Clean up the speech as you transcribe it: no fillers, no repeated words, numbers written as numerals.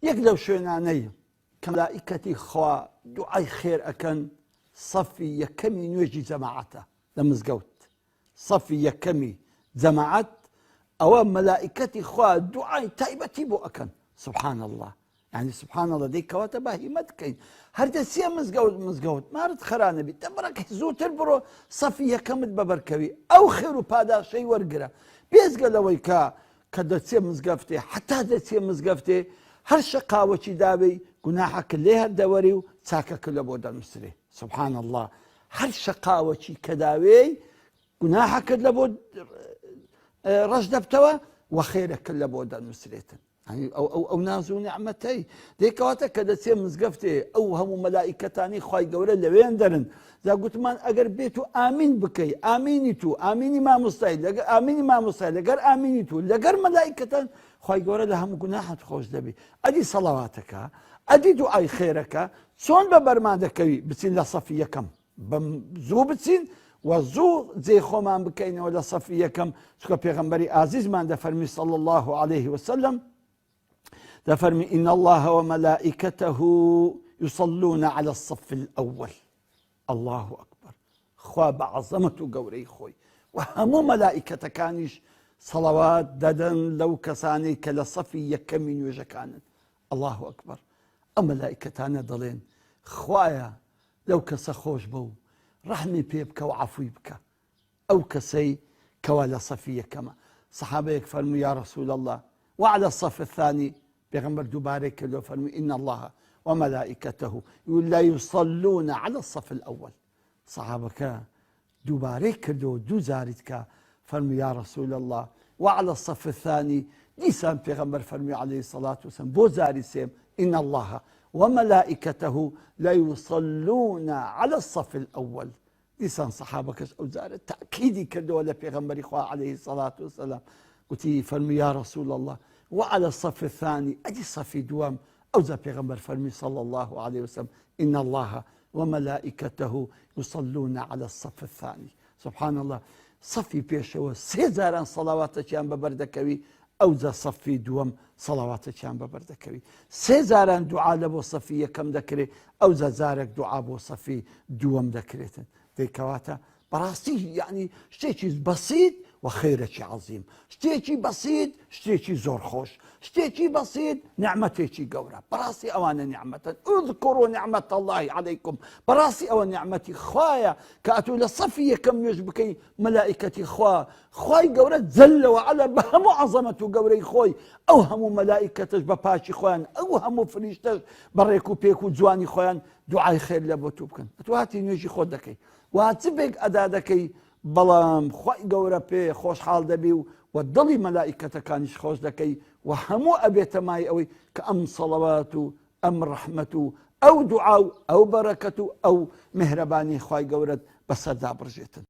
یەک لەو شوێنانەی کە مەلائیکەتی خوا دوعای خێر ئەکەن سەفی یەکەمی نوێژی جەماعەتە لە مزگەوت. سەفی یەکەمی جەماعەت ئەوە مەلائیکەتی خوا دوعای تایبەتی بۆ ئەکەن. سبحان الله، يعني سبحان الله دەیکەواتە بە هیمەت بکەین. هەردەچیە مزگەوت مارت خەرانە بیت دەبڕێک زووتر بڕۆ سەفی یەکەمت بەبەرکەوی ئەو خێر و پاداشەی وەرگرە. بێزگە لەوەی کە دەچێ مزگەفتێ حتا دەچێ مزگەفتێ هەر شەقاوەکی داوێ گوناحەکە لێ هەردەوەری و چاکەکە لە بۆ دەنووسێ. سبحان الله، هەر شەقاوەکی کە داوێ گوناحەکەت لە بۆ ڕەش دەبتەوە و خێرەکە لە بۆ دەنووسێتن. ئەو ناز و نیعمەتەی دەیکەواتە کە دەچێ مزگەفتێ ئەو هەموو مەلائیکەتانی خوای گەورە لەوێن دەرن. جا گوتمان ئەگەر بێت و ئامین بکەی، ئامینی تو ئامینی مامۆستای لەگەر ئامینی مامۆستای لەگەر ئامینی تو لەگەر مەلائیکەتان خوای گەورە لە هەموو گوناحت خۆش دەبی. ئەدی سەڵاواتەکە، ئەدی دوعای خێرەکە چۆن بە بەرما دەکەوی بچین لە سەفی یەکەم زوو بچین و زوو جێ خۆمان بکەینەوە لە سەفی یەکەم. چکە پێغەمبەری ئازیزمان دەفەرمی صلی الله عليه وسلم دفرمي إن الله وملائكته يصلون على الصف الأول. الله أكبر، خوا بعظمته قوري خوي وهمو ملائكة كانش صلوات ددن لو كساني كلا صفي يكمن وجكانن. الله أكبر، ملائكتانا ضلين خوايا لو كسخوش بو رحمي بيبك وعفوي بك أو كسي كوالا صفية كما صحابيك فرموا يا رسول الله وعلى الصف الثاني پیغمبر دوباره کلو فرمي إن الله وملائكته لا يصلون على الصف الأول. صحابك دوباره کلو دو زارتك فرمي يا رسول الله وعلى الصف الثاني ديسان پیغمبر فرمي عليه الصلاة والسلام بو زاري سيم إن الله وملائكته لا يصلون على الصف الأول. ديسان صحابك أو زارت تأكيدي كلو لپیغمبر إخوة عليه الصلاة والسلام قلتي فرمي يا رسول الله وعلى الصف الثاني أدي صفي دوام أوزا پیغمبر فرمي صلى الله عليه وسلم إن الله وملائكته يصلون على الصف الثاني. سبحان الله، صفي بيشوا سيزاران صلواتك ببردكوي أوزا صفي دوام صلواتك ببردكوي سيزاران دعاء لبو صفي كم ذكري أوزا زارك دعاء بو صفي دوام ذكريتن. ذيكواتا براسي يعني شيء بسيط وخيرك عظيم، شتيكي بسيط شتيكي زور خوش، شتيكي بسيط نعمتيكي قورة. براسي أوانا نعمة، اذكروا نعمة الله عليكم. براسي أوان نعمتي خوايا كأتو لصفية كم يجبكي ملائكتي خواي قورة زل وعلا بهمو عظمته قوري خوي أو همو ملائكتش بباشي خوان أو همو فريشتش بريكو بيكو جواني خوان دعاي خير لبوتوبكن. أتواتي نيجي خودكي واتبك أدادكي بەڵام خوای گەورە پێ خۆشحاڵ دەبی و دڵی مەلائیکەتەکانیش خۆش دەکەی و هەموو ئەبێتە مای ئەوەی کە ئەم سەڵەوات و ئەم ڕەحمەت و ئەو دوعا و ئەو بەرەکەت و ئەو مهرەبانی خوای گەورەت بەسەردا بڕژێتن.